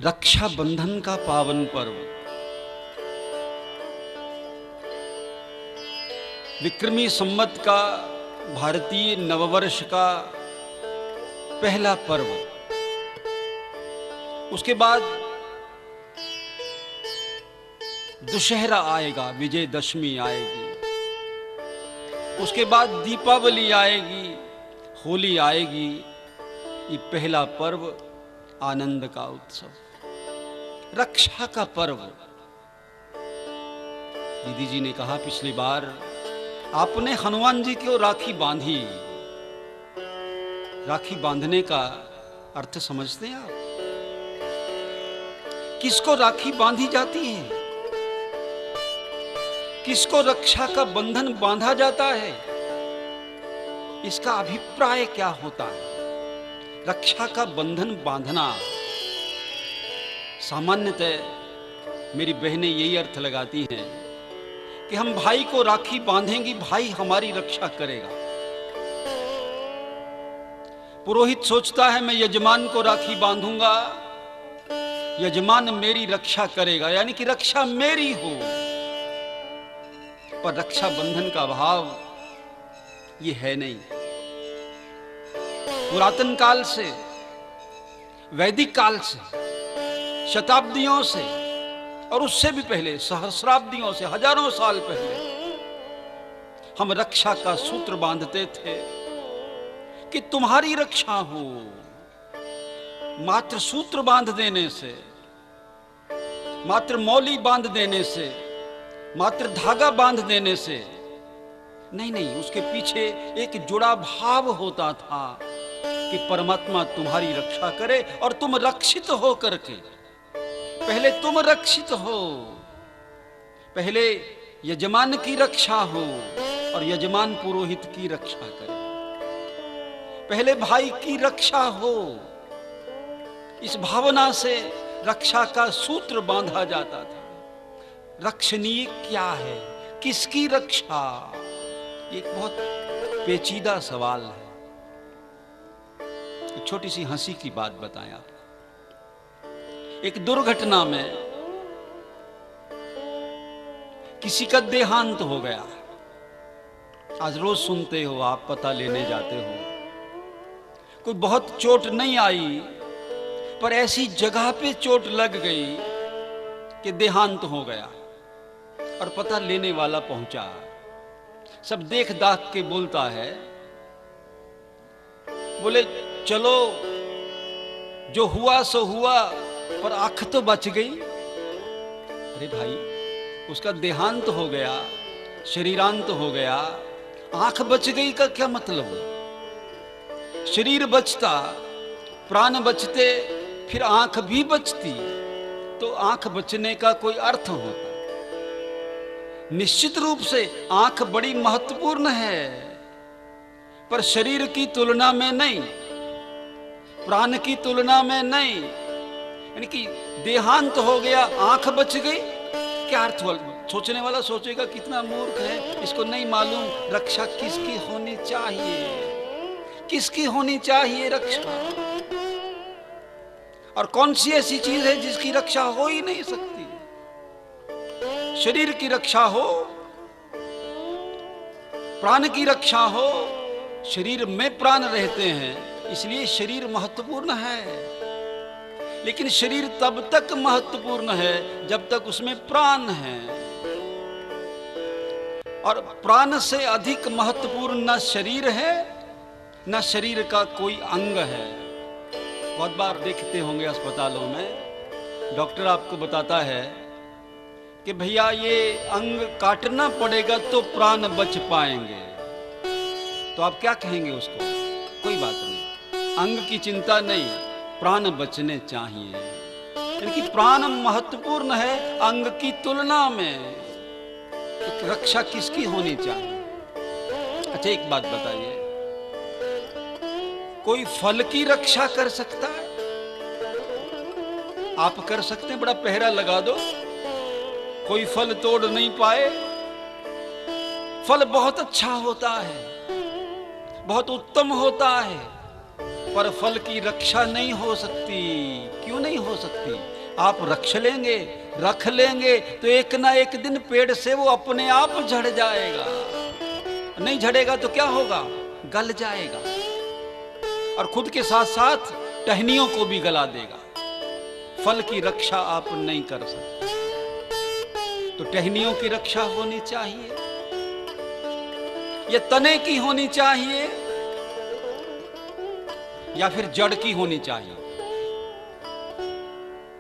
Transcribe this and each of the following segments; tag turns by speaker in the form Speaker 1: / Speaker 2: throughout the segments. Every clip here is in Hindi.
Speaker 1: रक्षाबंधन का पावन पर्व, विक्रमी संवत का भारतीय नववर्ष का पहला पर्व। उसके बाद दुशहरा आएगा, विजयदशमी आएगी, उसके बाद दीपावली आएगी, होली आएगी। ये पहला पर्व आनंद का उत्सव, रक्षा का पर्व। दीदी जी ने कहा पिछली बार आपने हनुमान जी को राखी बांधी। राखी बांधने का अर्थ समझते हैं आप? किसको राखी बांधी जाती है? किसको रक्षा का बंधन बांधा जाता है? इसका अभिप्राय क्या होता है? रक्षा का बंधन बांधना सामान्यतः मेरी बहनें यही अर्थ लगाती हैं कि हम भाई को राखी बांधेंगी, भाई हमारी रक्षा करेगा। पुरोहित सोचता है मैं यजमान को राखी बांधूंगा, यजमान मेरी रक्षा करेगा, यानी कि रक्षा मेरी हो। पर रक्षा बंधन का भाव ये है नहीं। पुरातन काल से, वैदिक काल से, शताब्दियों से और उससे भी पहले, सहस्राब्दियों से, हजारों साल पहले हम रक्षा का सूत्र बांधते थे कि तुम्हारी रक्षा हो। मात्र सूत्र बांध देने से, मात्र मौली बांध देने से, मात्र धागा बांध देने से नहीं, उसके पीछे एक जुड़ा भाव होता था कि परमात्मा तुम्हारी रक्षा करे और तुम रक्षित हो करके। पहले तुम रक्षित हो, पहले यजमान की रक्षा हो और यजमान पुरोहित की रक्षा करे। पहले भाई की रक्षा हो। इस भावना से रक्षा का सूत्र बांधा जाता था। रक्षणीय क्या है, किसकी रक्षा? एक बहुत पेचीदा सवाल है। एक छोटी सी हंसी की बात बताएं आपको। एक दुर्घटना में किसी का देहांत हो गया। आज रोज सुनते हो आप, पता लेने जाते हो, कोई बहुत चोट नहीं आई पर ऐसी जगह पे चोट लग गई कि देहांत हो गया और पता लेने वाला पहुंचा। सब देख दाख के बोलता है, बोले चलो जो हुआ सो हुआ पर आंख तो बच गई। अरे भाई, उसका देहांत हो गया, शरीरांत हो गया, आंख बच गई का क्या मतलब? शरीर बचता, प्राण बचते, फिर आंख भी बचती तो आंख बचने का कोई अर्थ होता। निश्चित रूप से आंख बड़ी महत्वपूर्ण है, पर शरीर की तुलना में नहीं, प्राण की तुलना में नहीं। यानी कि देहांत हो गया, आंख बच गई, क्या अर्थ हुआ? सोचने वाला सोचेगा कितना मूर्ख है, इसको नहीं मालूम रक्षा किसकी होनी चाहिए, किसकी होनी चाहिए रक्षा, और कौन सी ऐसी चीज है जिसकी रक्षा हो ही नहीं सकती। शरीर की रक्षा हो, प्राण की रक्षा हो। शरीर में प्राण रहते हैं, इसलिए शरीर महत्वपूर्ण है। लेकिन शरीर तब तक महत्वपूर्ण है जब तक उसमें प्राण है, और प्राण से अधिक महत्वपूर्ण न शरीर है न शरीर का कोई अंग है। बहुत बार देखते होंगे अस्पतालों में, डॉक्टर आपको बताता है कि भैया ये अंग काटना पड़ेगा तो प्राण बच पाएंगे। तो आप क्या कहेंगे उसको? कोई बात नहीं, अंग की चिंता नहीं, प्राण बचने चाहिए। यानी कि प्राण महत्वपूर्ण है अंग की तुलना में। तो रक्षा किसकी होनी चाहिए? अच्छा एक बात बताइए, कोई फल की रक्षा कर सकता है? आप कर सकते हैं, बड़ा पहरा लगा दो, कोई फल तोड़ नहीं पाए। फल बहुत अच्छा होता है, बहुत उत्तम होता है, पर फल की रक्षा नहीं हो सकती। क्यों नहीं हो सकती? आप रख लेंगे तो एक ना एक दिन पेड़ से वो अपने आप झड़ जाएगा। नहीं झड़ेगा तो क्या होगा? गल जाएगा और खुद के साथ साथ टहनियों को भी गला देगा। फल की रक्षा आप नहीं कर सकते, तो टहनियों की रक्षा होनी चाहिए, ये तने की होनी चाहिए या फिर जड़ की होनी चाहिए।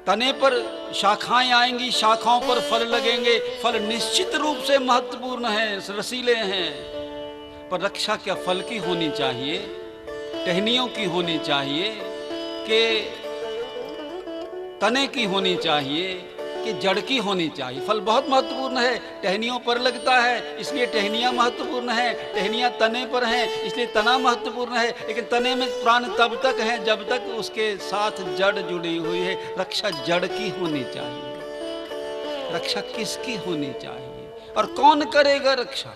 Speaker 1: तने पर शाखाएं आएंगी, शाखाओं पर फल लगेंगे। फल निश्चित रूप से महत्वपूर्ण हैं, रसीले हैं, पर रक्षा क्या फल की होनी चाहिए, टहनियों की होनी चाहिए, कि तने की होनी चाहिए, कि जड़ की होनी चाहिए? फल बहुत महत्वपूर्ण है, टहनियों पर लगता है इसलिए टहनियां महत्वपूर्ण है, टहनियां तने पर हैं इसलिए तना महत्वपूर्ण है। लेकिन तने में प्राण तब तक है जब तक उसके साथ जड़ जुड़ी हुई है। रक्षा जड़ की होनी चाहिए। रक्षा किसकी होनी चाहिए और कौन करेगा रक्षा?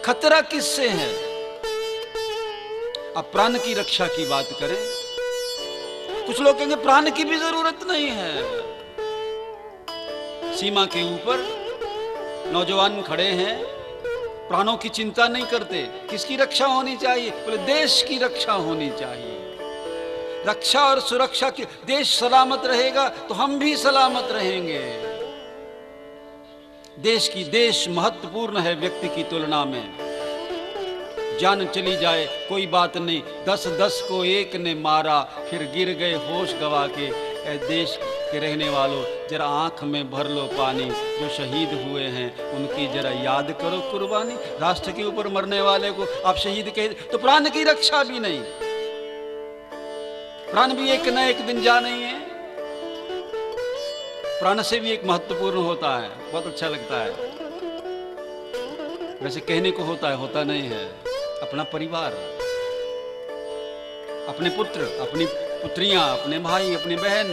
Speaker 1: खतरा किससे है? अब प्राण की रक्षा की बात करें, कुछ लोग कहेंगे प्राण की भी जरूरत नहीं है। सीमा के ऊपर नौजवान खड़े हैं, प्राणों की चिंता नहीं करते। किसकी रक्षा होनी चाहिए? बोले देश की रक्षा होनी चाहिए। रक्षा और सुरक्षा की, देश सलामत रहेगा तो हम भी सलामत रहेंगे। देश महत्वपूर्ण है व्यक्ति की तुलना में। जान चली जाए कोई बात नहीं, 10 को एक ने मारा, फिर गिर गए होश गवा के। ए देश के रहने वालों, जरा आंख में भर लो पानी, जो शहीद हुए हैं उनकी जरा याद करो कुर्बानी। राष्ट्र के ऊपर मरने वाले को आप शहीद कह, तो प्राण की रक्षा भी नहीं। प्राण भी एक न एक दिन जाना ही है। प्राण से भी एक महत्वपूर्ण होता है, बहुत अच्छा लगता है। वैसे कहने को होता नहीं है। अपना परिवार, अपने पुत्र, अपनी पुत्रियां, अपने भाई, अपनी बहन।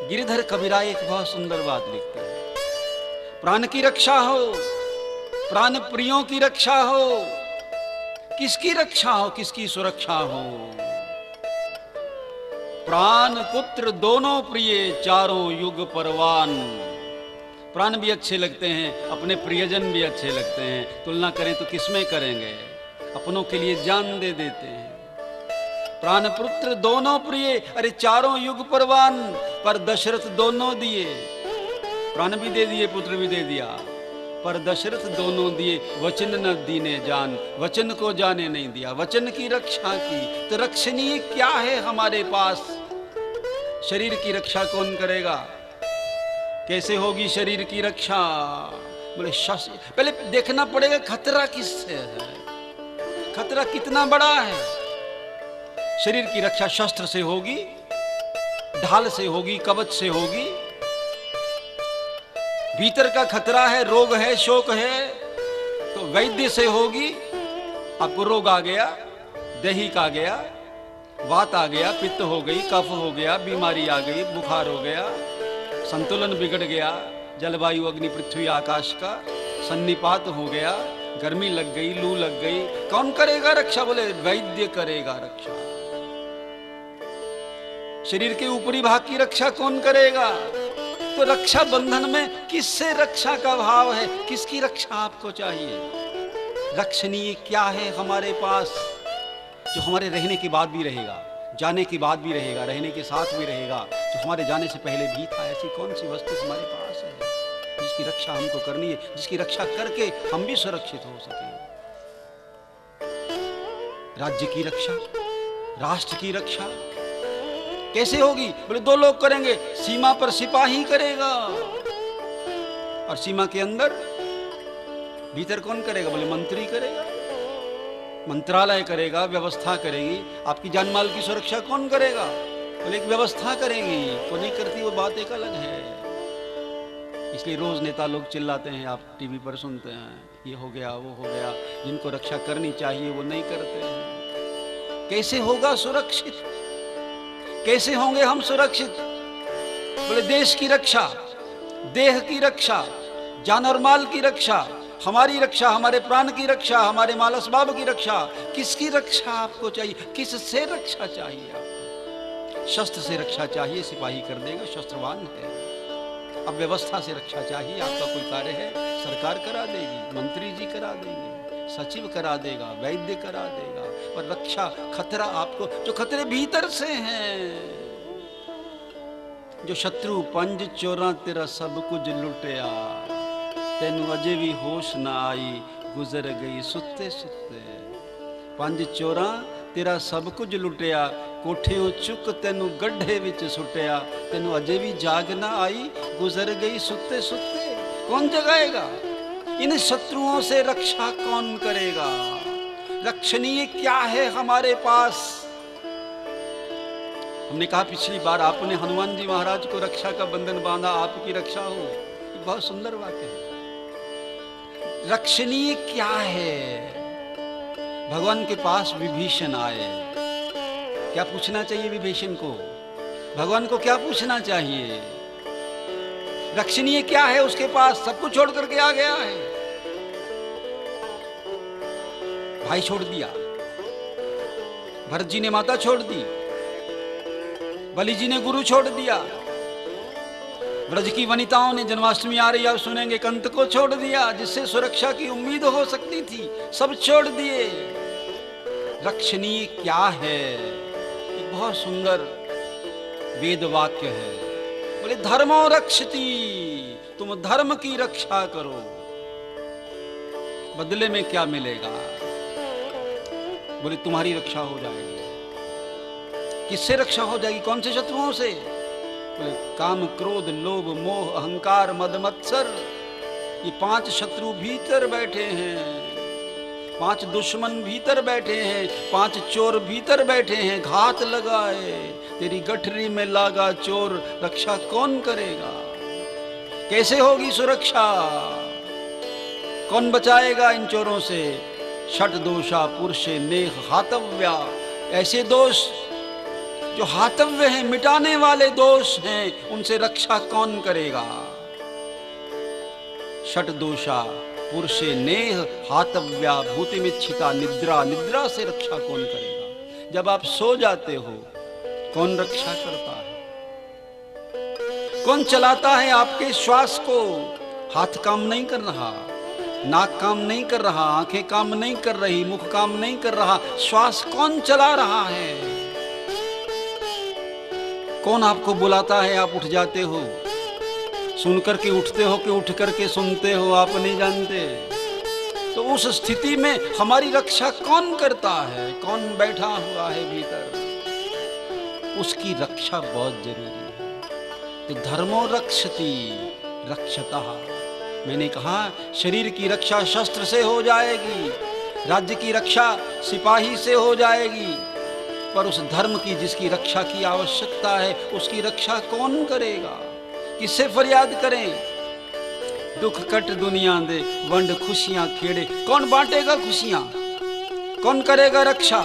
Speaker 1: गिरिधर कबीरा एक बहुत सुंदर बात लिखते हैं, प्राण की रक्षा हो, प्राण प्रियों की रक्षा हो। किसकी रक्षा हो, किसकी सुरक्षा हो? प्राण पुत्र दोनों प्रिय, चारों युग परवान। प्राण भी अच्छे लगते हैं, अपने प्रियजन भी अच्छे लगते हैं। तुलना करें तो किसमें करेंगे? अपनों के लिए जान दे देते हैं। प्राण पुत्र दोनों प्रिय, अरे चारों युग परवान। पर दशरथ दोनों दिए, प्राण भी दे दिए, पुत्र भी दे दिया, पर दशरथ दोनों दिए। वचन न दीने जान, वचन को जाने नहीं दिया, वचन की रक्षा की। तो रक्षणीय क्या है हमारे पास? शरीर की रक्षा कौन करेगा? कैसे होगी शरीर की रक्षा? बोले शस्त्र। पहले देखना पड़ेगा खतरा किससे है, खतरा कितना बड़ा है। शरीर की रक्षा शस्त्र से होगी, ढाल से होगी, कवच से होगी। भीतर का खतरा है, रोग है, शोक है, तो वैद्य से होगी। आपको रोग आ गया, दैहिक आ गया, वात आ गया, पित्त हो गई, कफ हो गया, बीमारी आ गई, बुखार हो गया, संतुलन बिगड़ गया, जलवायु अग्नि पृथ्वी आकाश का सन्निपात हो गया, गर्मी लग गई, लू लग गई। कौन करेगा रक्षा? बोले वैद्य करेगा रक्षा। शरीर के ऊपरी भाग की रक्षा कौन करेगा? तो रक्षा बंधन में किससे रक्षा का भाव है? किसकी रक्षा आपको चाहिए? रक्षणीय क्या है हमारे पास जो हमारे रहने के बाद भी रहेगा, जाने के बाद भी रहेगा, रहने के साथ भी रहेगा, जो हमारे जाने से पहले भी था? ऐसी कौन सी वस्तु हमारे पास है जिसकी रक्षा हमको करनी है, जिसकी रक्षा करके हम भी सुरक्षित हो सके? राज्य की रक्षा, राष्ट्र की रक्षा कैसे होगी? बोले 2 लोग करेंगे। सीमा पर सिपाही करेगा, और सीमा के अंदर भीतर कौन करेगा? बोले मंत्री करेगा, मंत्रालय करेगा, व्यवस्था करेगी। आपकी जान माल की सुरक्षा कौन करेगा? बोले एक व्यवस्था करेगी, वो नहीं करती, वो बात एक अलग है। इसलिए रोज नेता लोग चिल्लाते हैं, आप टीवी पर सुनते हैं, ये हो गया, वो हो गया। जिनको रक्षा करनी चाहिए वो नहीं करते हैं। कैसे होगा सुरक्षित? कैसे होंगे हम सुरक्षित? बोले देश की रक्षा, देह की रक्षा, जान और माल की रक्षा, हमारी रक्षा, हमारे प्राण की रक्षा, हमारे माल असबाब की रक्षा। किसकी रक्षा आपको चाहिए? किससे रक्षा चाहिए आपको? शस्त्र से रक्षा चाहिए, सिपाही कर देगा, शस्त्रवान है। अब व्यवस्था से रक्षा चाहिए, आपका कोई कार्य है, सरकार करा देगी, मंत्री जी करा देंगे, सचिव करा देगा, वैद्य करा देगा। पर रक्षा, खतरा आपको, जो खतरे भीतर से हैं, जो शत्रु पंज चोरा तेरा सब कुछ लुटिया, तेनू अजे भी होश ना आई, गुजर गई सुते सुते। पंज चोरा तेरा सब कुछ लुटिया, कोठियों चुक तेनू गड्ढे विच सुटिया, तेनू अजे भी जाग ना आई, गुजर गई सुते सुते। कौन जगाएगा? इन शत्रुओं से रक्षा कौन करेगा? रक्षणीय क्या है हमारे पास? हमने कहा पिछली बार, आपने हनुमान जी महाराज को रक्षा का बंधन बांधा, आपकी रक्षा हो। एक बहुत सुंदर वाक्य है। रक्षणीय क्या है? भगवान के पास विभीषण आए, क्या पूछना चाहिए विभीषण को? भगवान को क्या पूछना चाहिए? रक्षणीय क्या है उसके पास? सब कुछ छोड़ करके आ गया है। भाई छोड़ दिया, भरत जी ने माता छोड़ दी, बलि जी ने गुरु छोड़ दिया, ब्रज की वनिताओं ने, जन्माष्टमी आ रही है आप सुनेंगे, कंत को छोड़ दिया, जिससे सुरक्षा की उम्मीद हो सकती थी, सब छोड़ दिए। रक्षणीय क्या है? एक बहुत सुंदर वेद वाक्य है, बोले धर्मो रक्षति, तुम धर्म की रक्षा करो। बदले में क्या मिलेगा? बोले तुम्हारी रक्षा हो जाएगी। किससे रक्षा हो जाएगी? कौन से शत्रुओं से? बोले काम, क्रोध, लोभ, मोह, अहंकार, मद, मत्सर, ये 5 शत्रु भीतर बैठे हैं, 5 दुश्मन भीतर बैठे हैं, 5 चोर भीतर बैठे हैं। घात लगाए तेरी गठरी में लागा चोर, रक्षा कौन करेगा? कैसे होगी सुरक्षा? कौन बचाएगा इन चोरों से? षट दोषा पुरुषे नेह हातव्या, ऐसे दोष जो हातव्य हैं, मिटाने वाले दोष हैं, उनसे रक्षा कौन करेगा? षट दोषा पुरुषे नेह हातव्या भूतिमिच्छिता निद्रा, निद्रा से रक्षा कौन करेगा? जब आप सो जाते हो, कौन रक्षा करता है? कौन चलाता है आपके श्वास को? हाथ काम नहीं कर रहा, नाक काम नहीं कर रहा, आंखें काम नहीं कर रही, मुख काम नहीं कर रहा, श्वास कौन चला रहा है? कौन आपको बुलाता है, आप उठ जाते हो? सुन करके उठते हो कि उठ करके सुनते हो, आप नहीं जानते। तो उस स्थिति में हमारी रक्षा कौन करता है? कौन बैठा हुआ है भीतर? उसकी रक्षा बहुत जरूरी है। तो धर्मो रक्षति रक्षतः, मैंने कहा शरीर की रक्षा शस्त्र से हो जाएगी, राज्य की रक्षा सिपाही से हो जाएगी, पर उस धर्म की जिसकी रक्षा की आवश्यकता है, उसकी रक्षा कौन करेगा? किससे फरियाद करें? दुख कट दुनिया दे वंड खुशियां खेड़े, कौन बांटेगा खुशियां? कौन करेगा रक्षा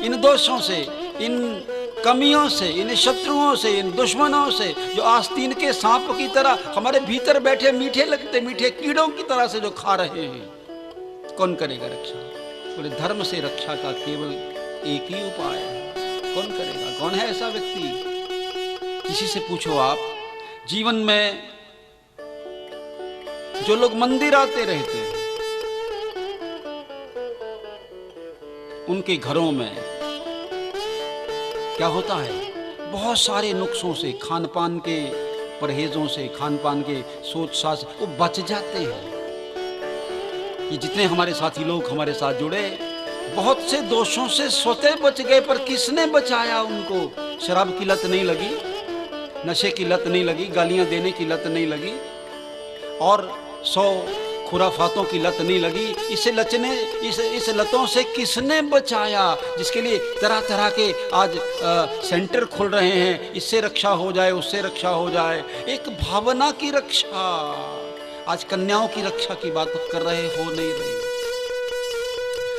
Speaker 1: इन दोषों से, इन कमियों से, इन शत्रुओं से, इन दुश्मनों से, जो आस्तीन के सांप की तरह हमारे भीतर बैठे, मीठे लगते मीठे कीड़ों की तरह से जो खा रहे हैं? कौन करेगा रक्षा? बोले धर्म से रक्षा का केवल एक ही उपाय है। कौन करेगा? कौन है ऐसा व्यक्ति? किसी से पूछो आप, जीवन में जो लोग मंदिर आते रहते हैं, उनके घरों में क्या होता है? बहुत सारे नुक्सों से, खान पान के परहेजों से, खान पान के सोच साज वो बच जाते हैं। ये जितने हमारे साथी लोग हमारे साथ जुड़े, बहुत से दोषों से स्वतः बच गए, पर किसने बचाया उनको? शराब की लत नहीं लगी, नशे की लत नहीं लगी, गालियां देने की लत नहीं लगी, और 100 खुराफातों की लत नहीं लगी। इस लतों से किसने बचाया? जिसके लिए तरह तरह के आज सेंटर खुल रहे हैं, इससे रक्षा हो जाए, उससे रक्षा हो जाए। एक भावना की रक्षा, आज कन्याओं की रक्षा की बात कर रहे, हो नहीं रही।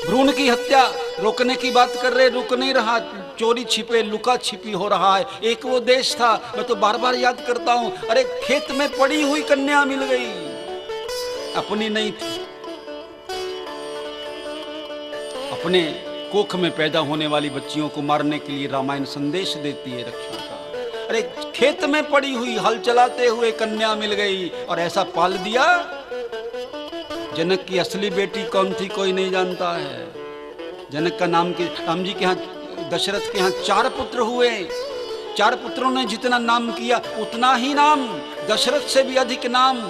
Speaker 1: भ्रूण की हत्या रोकने की बात कर रहे, रुक नहीं रहा। चोरी छिपे लुका छिपी हो रहा है। एक वो देश था, मैं तो बार बार याद करता हूं, अरे खेत में पड़ी हुई कन्या मिल गई, अपनी नहीं थी, अपने कोख में पैदा होने वाली बच्चियों को मारने के लिए रामायण संदेश देती है रक्षा का। अरे खेत में पड़ी हुई हल चलाते हुए कन्या मिल गई और ऐसा पाल दिया। जनक की असली बेटी कौन थी कोई नहीं जानता है। जनक का नाम के राम जी के यहाँ दशरथ के यहाँ 4 पुत्र हुए। 4 पुत्रों ने जितना नाम किया उतना ही नाम, दशरथ से भी अधिक नाम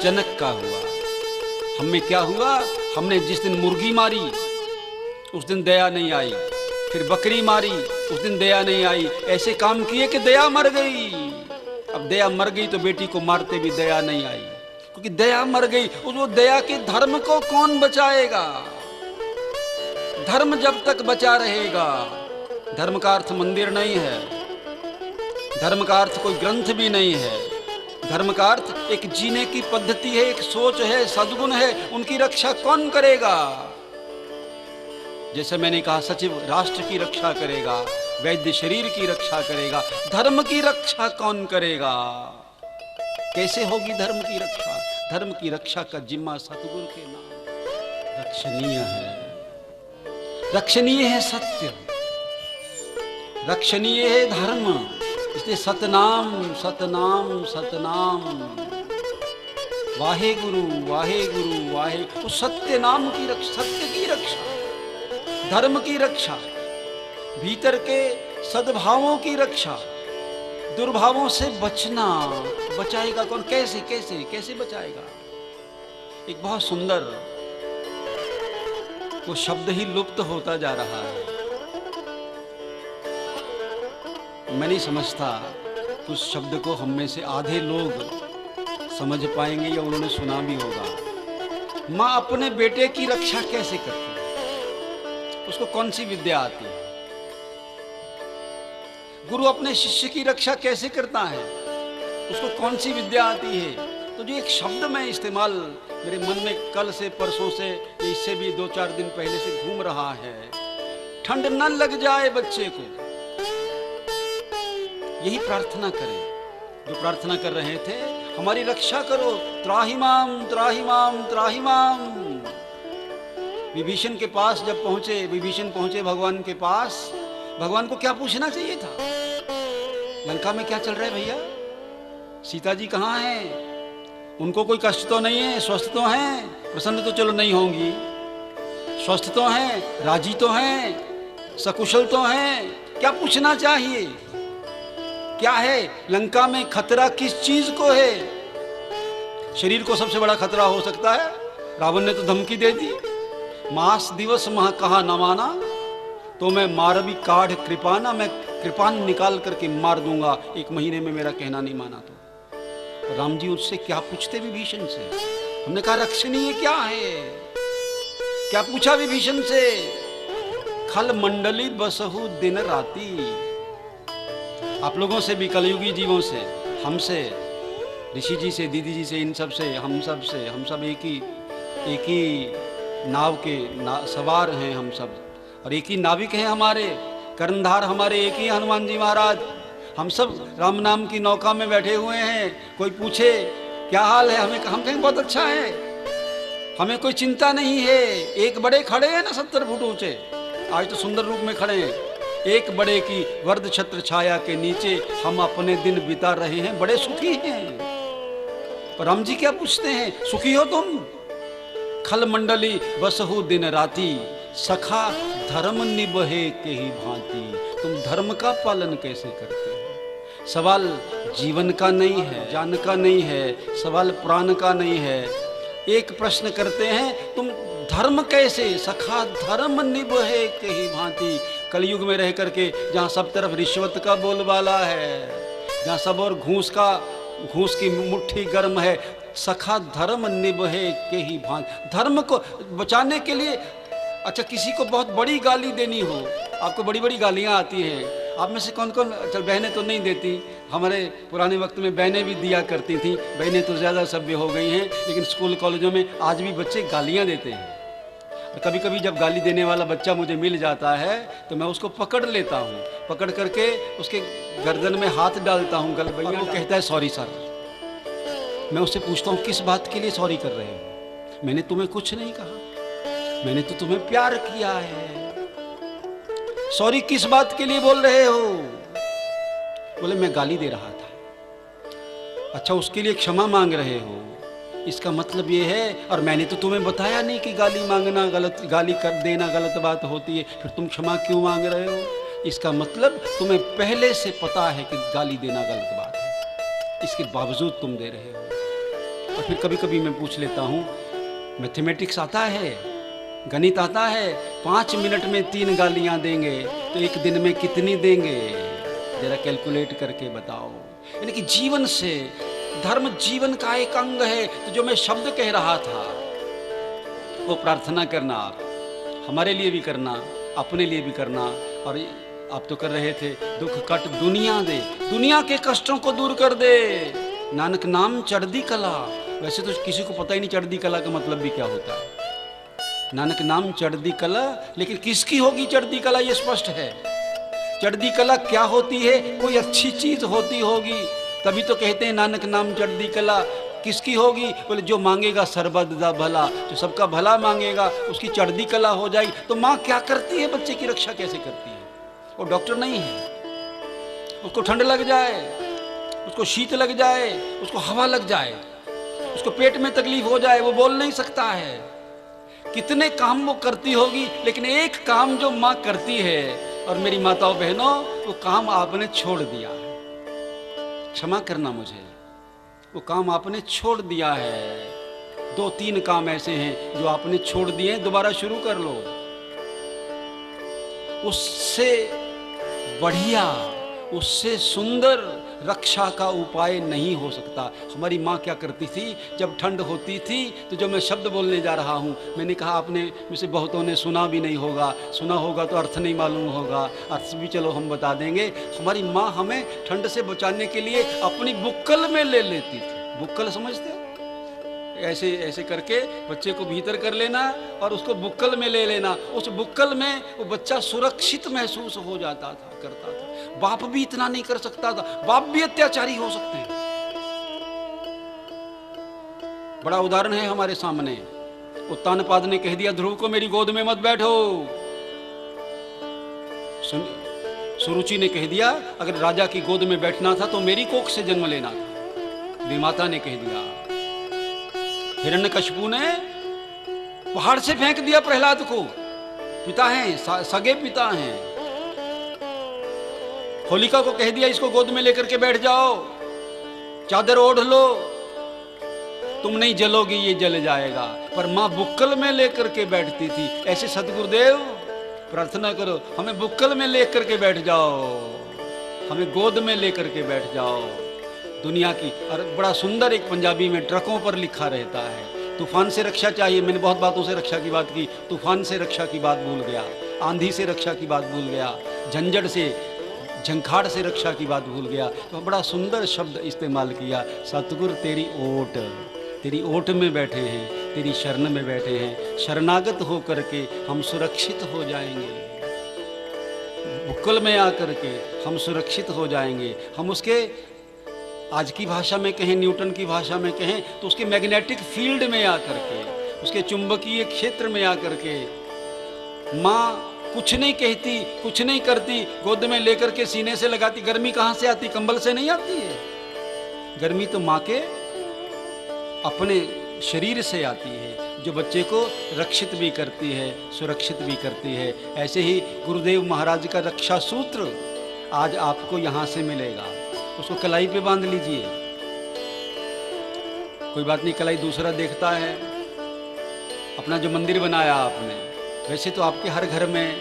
Speaker 1: जनक का हुआ। हमें क्या हुआ? हमने जिस दिन मुर्गी मारी उस दिन दया नहीं आई, फिर बकरी मारी उस दिन दया नहीं आई। ऐसे काम किए कि दया मर गई। अब दया मर गई तो बेटी को मारते भी दया नहीं आई, क्योंकि दया मर गई। वो दया के धर्म को कौन बचाएगा? धर्म जब तक बचा रहेगा, धर्म का अर्थ मंदिर नहीं है, धर्म का अर्थ कोई ग्रंथ भी नहीं है। धर्म का अर्थ एक जीने की पद्धति है, एक सोच है, सद्गुण है। उनकी रक्षा कौन करेगा? जैसे मैंने कहा, सचिव राष्ट्र की रक्षा करेगा, वैद्य शरीर की रक्षा करेगा, धर्म की रक्षा कौन करेगा? कैसे होगी धर्म की रक्षा? धर्म की रक्षा का जिम्मा सतगुरु के नाम। रक्षणीय है, रक्षणीय है सत्य, रक्षणीय है धर्म। इसलिए सतनाम सतनाम सतनाम, वाहे गुरु वाहे गुरु वाहे। तो सत्य नाम की रक्षा, सत्य की रक्षा, धर्म की रक्षा, भीतर के सद्भावों की रक्षा, दुर्भावों से बचना। बचाएगा कौन? कैसे कैसे कैसे बचाएगा? एक बहुत सुंदर वो शब्द ही लुप्त होता जा रहा है। मैं नहीं समझता उस शब्द को हम में से आधे लोग समझ पाएंगे या उन्होंने सुना भी होगा। माँ अपने बेटे की रक्षा कैसे करती है? उसको कौन सी विद्या आती है? गुरु अपने शिष्य की रक्षा कैसे करता है? उसको कौन सी विद्या आती है? तो जो एक शब्द मैं इस्तेमाल मेरे मन में कल से परसों से, इससे भी 2-4 दिन पहले से घूम रहा है, ठंड न लग जाए बच्चे को। यही प्रार्थना करें जो प्रार्थना कर रहे थे, हमारी रक्षा करो, त्राहिमाम त्राहिमाम त्राहिमाम। विभीषण के पास जब पहुंचे, विभीषण पहुंचे भगवान के पास, भगवान को क्या पूछना चाहिए था? लंका में क्या चल रहा है भैया? सीता जी कहाँ हैं? उनको कोई कष्ट तो नहीं है? स्वस्थ तो हैं? प्रसन्न तो चलो नहीं होंगी, स्वस्थ तो हैं, राजी तो हैं, सकुशल तो हैं। क्या पूछना चाहिए? क्या है लंका में खतरा? किस चीज को है? शरीर को सबसे बड़ा खतरा हो सकता है। रावण ने तो धमकी दे दी, मास दिवस मह कहा न माना तो मैं मारवी काढ़ कृपाना, मैं कृपान निकाल करके मार दूंगा 1 महीने में मेरा कहना नहीं माना तो। राम जी उससे क्या पूछते विभीषण से? हमने कहा रक्षणीय क्या है? क्या पूछा विभीषण से? खल मंडली बसहु दिन राती। आप लोगों से भी, कलयुगी जीवों से, हमसे, ऋषि जी से, दीदी जी से, इन सब से, हम सब एक ही नाव के सवार हैं हम सब, और एक ही नाविक हैं हमारे, कर्णधार हमारे एक ही हनुमान जी महाराज। हम सब राम नाम की नौका में बैठे हुए हैं। कोई पूछे क्या हाल है, हम कहें बहुत अच्छा है, हमें कोई चिंता नहीं है। एक बड़े खड़े हैं ना 70 फुट ऊंचे, आज तो सुंदर रूप में खड़े हैं। एक बड़े की वर्द छत्र छाया के नीचे हम अपने दिन बिता रहे हैं, बड़े सुखी हैं। पर राम जी क्या पूछते हैं? सुखी हो तुम? खल मंडली बसहु दिन राती, सखा धर्म निबहे के ही भांति। तुम धर्म का पालन कैसे करते हो? सवाल जीवन का नहीं है, जान का नहीं है, सवाल प्राण का नहीं है। एक प्रश्न करते हैं, तुम धर्म कैसे? सखा धर्म निबहे के ही भांति। कलयुग में रह करके जहाँ सब तरफ रिश्वत का बोलबाला है, जहाँ सब और घूस की मुट्ठी गर्म है, सखा धर्म निबहे के ही भांति। धर्म को बचाने के लिए, अच्छा किसी को बहुत बड़ी गाली देनी हो, आपको बड़ी बड़ी गालियाँ आती हैं, आप में से कौन कौन, चल बहनें तो नहीं देती, हमारे पुराने वक्त में बहनें भी दिया करती थीं, बहनें तो ज़्यादा सभ्य हो गई हैं, लेकिन स्कूल कॉलेजों में आज भी बच्चे गालियाँ देते हैं। कभी कभी जब गाली देने वाला बच्चा मुझे मिल जाता है तो मैं उसको पकड़ लेता हूँ, पकड़ करके उसके गर्दन में हाथ डालता हूँ, वो कहता है सॉरी सर। मैं उससे पूछता हूँ किस बात के लिए सॉरी कर रहे हो? मैंने तुम्हें कुछ नहीं कहा, मैंने तो तुम्हें प्यार किया है। सॉरी किस बात के लिए बोल रहे हो? बोले मैं गाली दे रहा था। अच्छा, उसके लिए क्षमा मांग रहे हो, इसका मतलब ये है। और मैंने तो तुम्हें बताया नहीं कि गाली मांगना गलत, गाली कर देना गलत बात होती है, फिर तुम क्षमा क्यों मांग रहे हो? इसका मतलब तुम्हें पहले से पता है कि गाली देना गलत बात है, इसके बावजूद तुम दे रहे हो। और फिर कभी कभी मैं पूछ लेता हूँ, मैथमेटिक्स आता है, गणित आता है, 5 मिनट में 3 गालियाँ देंगे तो एक दिन में कितनी देंगे? जरा कैलकुलेट करके बताओ। यानी कि जीवन से, धर्म जीवन का एक अंग है। तो जो मैं शब्द कह रहा था वो प्रार्थना करना, आप हमारे लिए भी करना, अपने लिए भी करना। और आप तो कर रहे थे, दुख कट दुनिया दे, दुनिया के कष्टों को दूर कर दे, नानक नाम चढ़दी कला। वैसे तो किसी को पता ही नहीं चढ़दी कला का मतलब भी क्या होता है। नानक नाम चढ़दी कला, लेकिन किसकी होगी चढ़दी कला ये स्पष्ट है। चढ़दी कला क्या होती है? कोई अच्छी चीज होती होगी, तभी तो कहते हैं नानक नाम चढ़दी कला। किसकी होगी? बोले जो मांगेगा सर्बद दा भला, जो सबका भला मांगेगा उसकी चढ़दी कला हो जाएगी। तो माँ क्या करती है? बच्चे की रक्षा कैसे करती है? वो डॉक्टर नहीं है। उसको ठंड लग जाए, उसको शीत लग जाए, उसको हवा लग जाए, उसको पेट में तकलीफ हो जाए, वो बोल नहीं सकता है। कितने काम वो करती होगी, लेकिन एक काम जो माँ करती है, और मेरी माताओं बहनों, वो काम आपने छोड़ दिया है। क्षमा करना मुझे, वो काम आपने छोड़ दिया है। 2-3 काम ऐसे हैं जो आपने छोड़ दिए, दोबारा शुरू कर लो। उससे बढ़िया, उससे सुंदर रक्षा का उपाय नहीं हो सकता। हमारी माँ क्या करती थी, जब ठंड होती थी तो जो मैं शब्द बोलने जा रहा हूँ, मैंने कहा आपने में से बहुतों ने सुना भी नहीं होगा, सुना होगा तो अर्थ नहीं मालूम होगा, अर्थ भी चलो हम बता देंगे। हमारी माँ हमें ठंड से बचाने के लिए अपनी बुक्कल में ले लेती थी। बुक्कल समझते हो? ऐसे ऐसे करके बच्चे को भीतर कर लेना और उसको बुक्कल में ले लेना। उस बुक्कल में वो बच्चा सुरक्षित महसूस हो जाता था, करता था। बाप भी इतना नहीं कर सकता था, बाप भी अत्याचारी हो सकते हैं। बड़ा उदाहरण है हमारे सामने। उत्तानपाद ने कह दिया ध्रुव को मेरी गोद में मत बैठो। सुरुचि ने कह दिया अगर राजा की गोद में बैठना था तो मेरी कोख से जन्म लेना था। विमाता ने कह दिया। हिरण्यकशिपु ने पहाड़ से फेंक दिया प्रहलाद को। पिता हैं, सगे पिता हैं। होलिका को कह दिया इसको गोद में लेकर के बैठ जाओ, चादर ओढ़ लो, तुम नहीं जलोगी ये जल जाएगा। पर मां बुक्कल में लेकर के बैठती थी। ऐसे सतगुरुदेव प्रार्थना करो हमें बुक्कल में लेकर के बैठ जाओ, हमें गोद में लेकर के बैठ जाओ। दुनिया की, और बड़ा सुंदर एक पंजाबी में ट्रकों पर लिखा रहता है, तूफान से रक्षा चाहिए। मैंने बहुत बातों से रक्षा की बात की, तूफान से रक्षा की बात भूल गया, आंधी से रक्षा की बात भूल गया, झंझट से, झंखाड़ से रक्षा की बात भूल गया। तो बड़ा सुंदर शब्द इस्तेमाल किया, सतगुरु तेरी ओट, तेरी ओट में बैठे हैं, तेरी शरण में बैठे हैं, शरणागत हो करके हम सुरक्षित हो जाएंगे। बुक्कल में आकर के हम सुरक्षित हो जाएंगे। हम उसके, आज की भाषा में कहें, न्यूटन की भाषा में कहें तो उसके मैग्नेटिक फील्ड में आकर के, उसके चुंबकीय क्षेत्र में आकर के माँ कुछ नहीं कहती, कुछ नहीं करती, गोद में लेकर के सीने से लगाती। गर्मी कहाँ से आती? कंबल से नहीं आती है। गर्मी तो माँ के अपने शरीर से आती है, जो बच्चे को रक्षित भी करती है, सुरक्षित भी करती है। ऐसे ही गुरुदेव महाराज का रक्षा सूत्र आज आपको यहाँ से मिलेगा। उसको कलाई पे बांध लीजिए, कोई बात नहीं, कलाई दूसरा देखता है। अपना जो मंदिर बनाया आपने, वैसे तो आपके हर घर में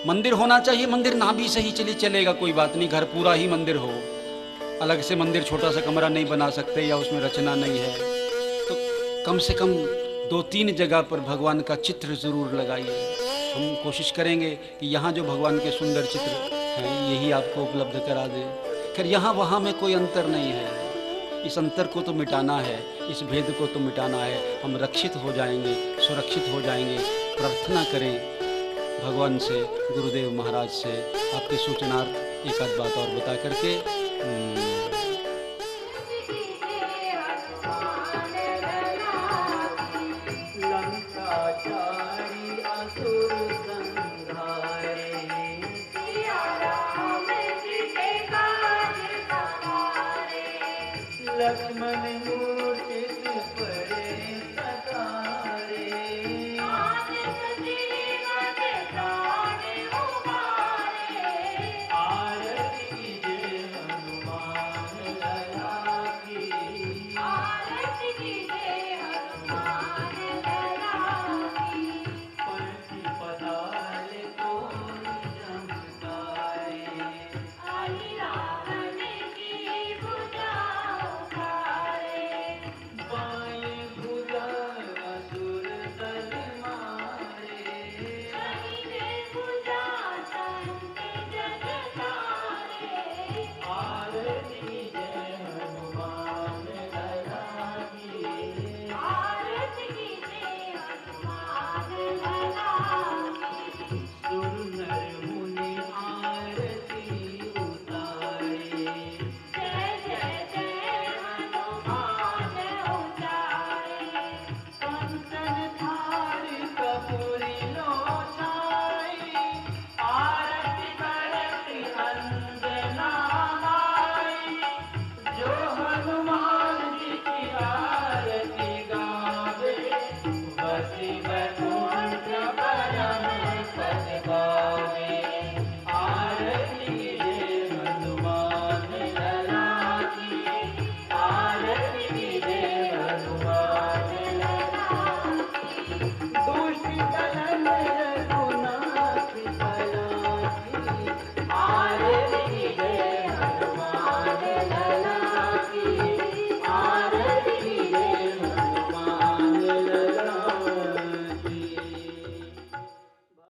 Speaker 1: मंदिर होना चाहिए, मंदिर ना भी सही चलेगा, कोई बात नहीं, घर पूरा ही मंदिर हो। अलग से मंदिर छोटा सा कमरा नहीं बना सकते या उसमें रचना नहीं है, तो कम से कम 2-3 जगह पर भगवान का चित्र जरूर लगाइए। हम कोशिश करेंगे कि यहाँ जो भगवान के सुंदर चित्र हैं यही आपको उपलब्ध करा दे। खैर यहाँ वहाँ में कोई अंतर नहीं है, इस अंतर को तो मिटाना है, इस भेद को तो मिटाना है। हम रक्षित हो जाएंगे, सुरक्षित हो जाएंगे। प्रार्थना करें भगवान से, गुरुदेव महाराज से। आपके सूचनार्थ एक आध बात और बता करके
Speaker 2: लक्ष्मण